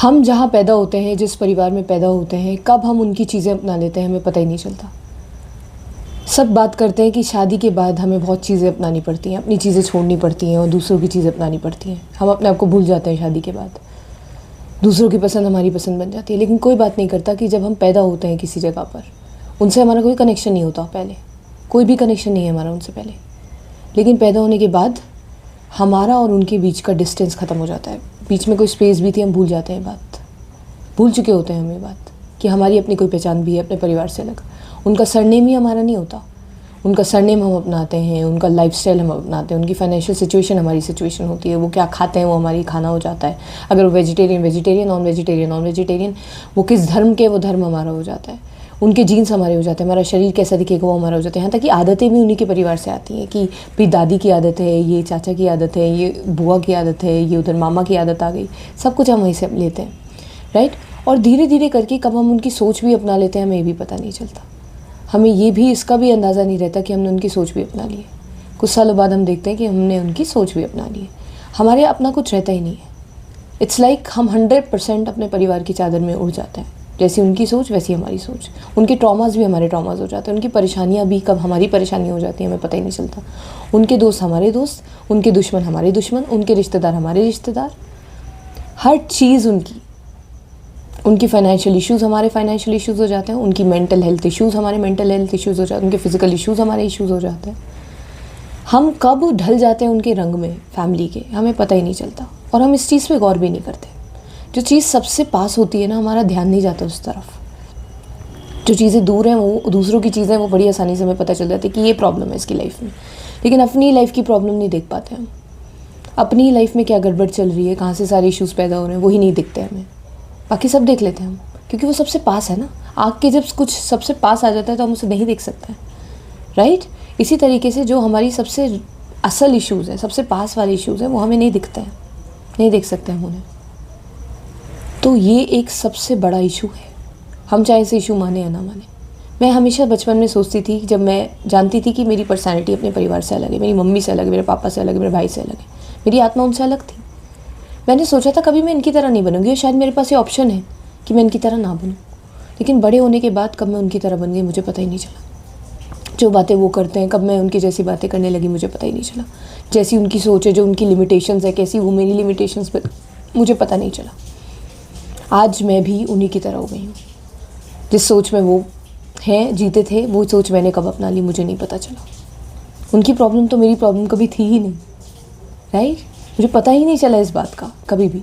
हम जहाँ पैदा होते हैं, जिस परिवार में पैदा होते हैं, कब हम उनकी चीज़ें अपना लेते हैं हमें पता ही नहीं चलता। सब बात करते हैं कि शादी के बाद हमें बहुत चीज़ें अपनानी पड़ती हैं, अपनी चीज़ें छोड़नी पड़ती हैं और दूसरों की चीज़ें अपनानी पड़ती हैं। हम अपने आप को भूल जाते हैं शादी के बाद, दूसरों की पसंद हमारी पसंद बन जाती है। लेकिन कोई बात नहीं करता कि जब हम पैदा होते हैं किसी जगह पर, उनसे हमारा कोई कनेक्शन नहीं होता पहले, कोई भी कनेक्शन नहीं है हमारा उनसे पहले। लेकिन पैदा होने के बाद हमारा और उनके बीच का डिस्टेंस ख़त्म हो जाता है। बीच में कोई स्पेस भी थी, हम भूल जाते हैं बात, भूल चुके होते हैं हम ये बात कि हमारी अपनी कोई पहचान भी है अपने परिवार से अलग। उनका सरनेम ही हमारा नहीं होता, उनका सरनेम हम अपनाते हैं, उनका लाइफस्टाइल हम अपनाते हैं, उनकी फाइनेंशियल सिचुएशन हमारी सिचुएशन होती है, वो क्या खाते हैं वो हमारी खाना हो जाता है। अगर वो vegetarian vegetarian, non vegetarian non vegetarian, वो किस धर्म के वो धर्म हमारा हो जाता है, उनके जीन्स हमारे हो जाते हैं, हमारा शरीर कैसा दिखेगा वो हमारा हो जाता है। यहाँ तक कि आदतें भी उन्हीं के परिवार से आती हैं कि भाई दादी की आदत है, ये चाचा की आदत है, ये बुआ की आदत है, ये उधर मामा की आदत आ गई, सब कुछ हम वहीं से लेते हैं, राइट। और धीरे धीरे करके कब हम उनकी सोच भी अपना लेते हैं हमें ये भी पता नहीं चलता। हमें ये भी, इसका भी अंदाज़ा नहीं रहता कि हमने उनकी सोच भी अपना ली है। कुछ सालों बाद हम देखते हैं कि हमने उनकी सोच भी अपना ली है। हमारे अपना कुछ रहता ही नहीं है। इट्स लाइक हम 100% अपने परिवार की चादर में उड़ जाते हैं। जैसी उनकी सोच वैसी हमारी सोच, उनके ट्रॉमास भी हमारे ट्रॉमास हो जाते हैं, उनकी परेशानियाँ भी कब हमारी परेशानी हो जाती है हमें पता ही नहीं चलता। उनके दोस्त हमारे दोस्त, उनके दुश्मन हमारे दुश्मन, उनके रिश्तेदार हमारे रिश्तेदार, हर चीज़ उनकी फाइनेंशियल इश्यूज़ हमारे फाइनेंशियल इश्यूज़ हो जाते हैं, उनकी मेंटल हेल्थ इश्यूज़ हमारे मेंटल हेल्थ इश्यूज़ हो जाते हैं, उनके फिजिकल इश्यूज़ हमारे इश्यूज़ हो जाते हैं। हम कब ढल जाते हैं उनके रंग में फैमिली के हमें पता ही नहीं चलता, और हम इस चीज़ पे गौर भी नहीं करते। जो चीज़ सबसे पास होती है ना, हमारा ध्यान नहीं जाता उस तरफ। जो चीज़ें दूर हैं, वो दूसरों की चीज़ें, वो बड़ी आसानी से हमें पता चल जाती है कि ये प्रॉब्लम है इसकी लाइफ में। लेकिन अपनी लाइफ की प्रॉब्लम नहीं देख पाते हम। अपनी लाइफ में क्या गड़बड़ चल रही है, कहाँ से सारे इश्यूज़ पैदा हो रहे हैं, वही नहीं दिखते हमें। बाकी सब देख लेते हैं हम, क्योंकि वो सबसे पास है ना। आग के जब कुछ सबसे पास आ जाता है तो हम उसे नहीं देख सकते हैं, राइट। इसी तरीके से जो हमारी सबसे असल इश्यूज़ है, सबसे पास वाले इश्यूज़ हैं, वो हमें नहीं दिखते हैं, नहीं देख सकते हम उन्हें। तो ये एक सबसे बड़ा इशू है, हम चाहे इसे इशू माने या ना माने। मैं हमेशा बचपन में सोचती थी, जब मैं जानती थी कि मेरी पर्सनैलिटी अपने परिवार से अलग है, मेरी मम्मी से अलग है, मेरे पापा से अलग है, मेरे भाई से अलग है, मेरी आत्मा उनसे अलग थी। मैंने सोचा था कभी मैं इनकी तरह नहीं बनूंगी, और शायद मेरे पास ये ऑप्शन है कि मैं इनकी तरह ना बनूं। लेकिन बड़े होने के बाद कब मैं उनकी तरह बन गई मुझे पता ही नहीं चला। जो बातें वो करते हैं, कब मैं उनकी जैसी बातें करने लगी मुझे पता ही नहीं चला। जैसी उनकी सोच है, जो उनकी लिमिटेशंस है, कैसी वो मेरी लिमिटेशंस पर मुझे पता नहीं चला। आज मैं भी उन्हीं की तरह हो गई हूँ। जिस सोच में वो हैं, जीते थे, वो सोच मैंने कब अपना ली मुझे नहीं पता चला। उनकी प्रॉब्लम तो मेरी प्रॉब्लम कभी थी ही नहीं, राइट। मुझे पता ही नहीं चला इस बात का कभी भी।